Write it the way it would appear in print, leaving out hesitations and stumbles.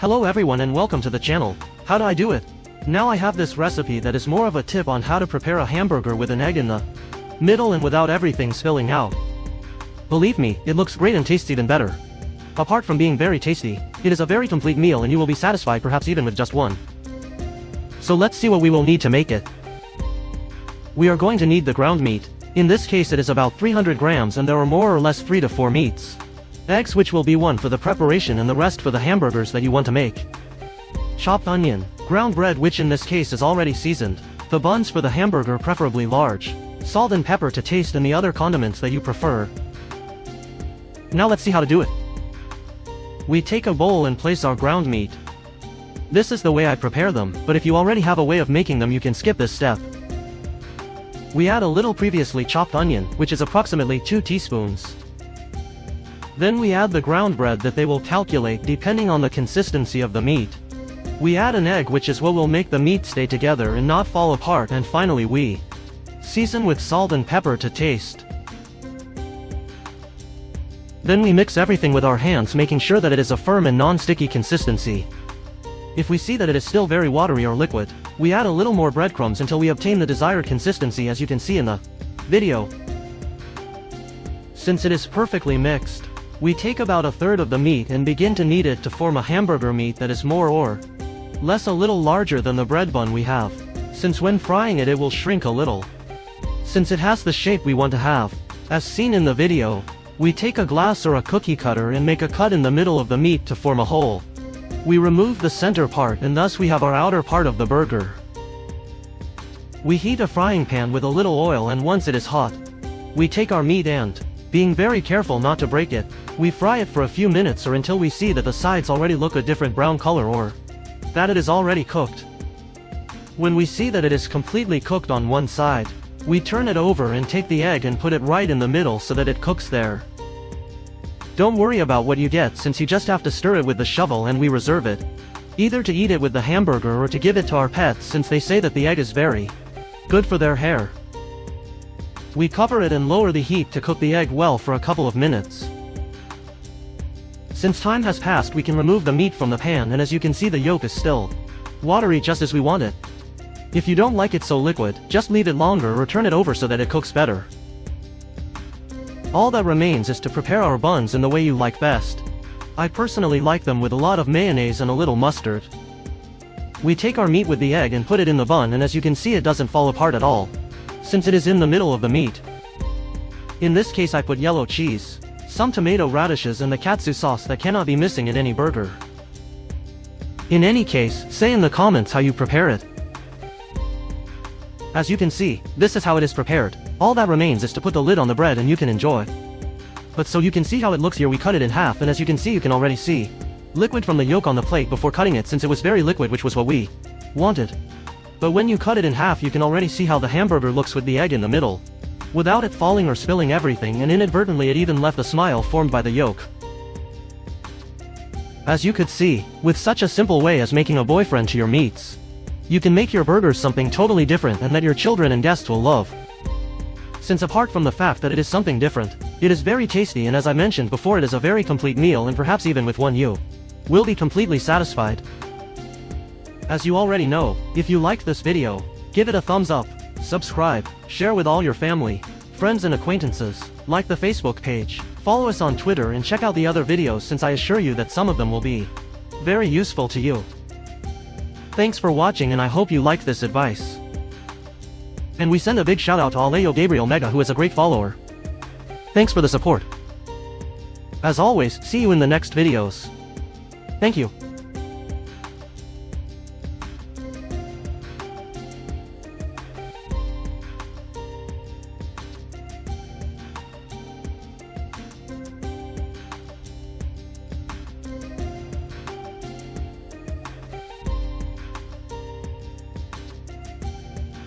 Hello everyone and welcome to the channel. How do I do it? Now I have this recipe that is more of a tip on how to prepare a hamburger with an egg in the middle and without everything spilling out. Believe me, it looks great and tastes even better. Apart from being very tasty, it is a very complete meal and you will be satisfied perhaps even with just one. So let's see what we will need to make it. We are going to need the ground meat. In this case it is about 300 grams and there are more or less 3 to 4 meats. Eggs, which will be 1 for the preparation and the rest for the hamburgers that you want to make. Chopped onion. Ground bread, which in this case is already seasoned. The buns for the hamburger preferably large. Salt and pepper to taste and the other condiments that you prefer. Now let's see how to do it. We take a bowl and place our ground meat. This is the way I prepare them, but if you already have a way of making them you can skip this step. We add a little previously chopped onion, which is approximately 2 teaspoons. Then we add the ground bread that they will calculate depending on the consistency of the meat. We add an egg, which is what will make the meat stay together and not fall apart, and finally we season with salt and pepper to taste. Then we mix everything with our hands, making sure that it is a firm and non-sticky consistency. If we see that it is still very watery or liquid, we add a little more breadcrumbs until we obtain the desired consistency, as you can see in the video. Since it is perfectly mixed, we take about 1/3 of the meat and begin to knead it to form a hamburger meat that is more or less a little larger than the bread bun we have, since when frying it will shrink a little. Since it has the shape we want to have, as seen in the video, we take a glass or a cookie cutter and make a cut in the middle of the meat to form a hole. We remove the center part and thus we have our outer part of the burger. We heat a frying pan with a little oil, and once it is hot, we take our meat and, being very careful not to break it, we fry it for a few minutes or until we see that the sides already look a different brown color or that it is already cooked. When we see that it is completely cooked on one side, we turn it over and take the egg and put it right in the middle so that it cooks there. Don't worry about what you get, since you just have to stir it with the shovel and we reserve it, either to eat it with the hamburger or to give it to our pets, since they say that the egg is very good for their hair. We cover it and lower the heat to cook the egg well for a couple of minutes. Since time has passed, we can remove the meat from the pan, and as you can see the yolk is still watery, just as we want it. If you don't like it so liquid, just leave it longer or turn it over so that it cooks better. All that remains is to prepare our buns in the way you like best. I personally like them with a lot of mayonnaise and a little mustard. We take our meat with the egg and put it in the bun, and as you can see it doesn't fall apart at all, since it is in the middle of the meat. In this case I put yellow cheese, some tomato radishes and the katsu sauce that cannot be missing in any burger. In any case, say in the comments how you prepare it. As you can see, this is how it is prepared. All that remains is to put the lid on the bread and you can enjoy. But so you can see how it looks here, we cut it in half, and as you can see, you can already see liquid from the yolk on the plate before cutting it, since it was very liquid, which was what we wanted. But when you cut it in half you can already see how the hamburger looks with the egg in the middle, without it falling or spilling everything, and inadvertently it even left a smile formed by the yolk. As you could see, with such a simple way as making a boyfriend to your meats, you can make your burgers something totally different and that your children and guests will love. Since apart from the fact that it is something different, it is very tasty, and as I mentioned before, it is a very complete meal, and perhaps even with one you will be completely satisfied. As you already know, if you liked this video, give it a thumbs up, subscribe, share with all your family, friends and acquaintances, like the Facebook page, follow us on Twitter, and check out the other videos, since I assure you that some of them will be very useful to you. Thanks for watching, and I hope you liked this advice. And we send a big shout out to Alejo Gabriel Mega, who is a great follower. Thanks for the support. As always, see you in the next videos. Thank you.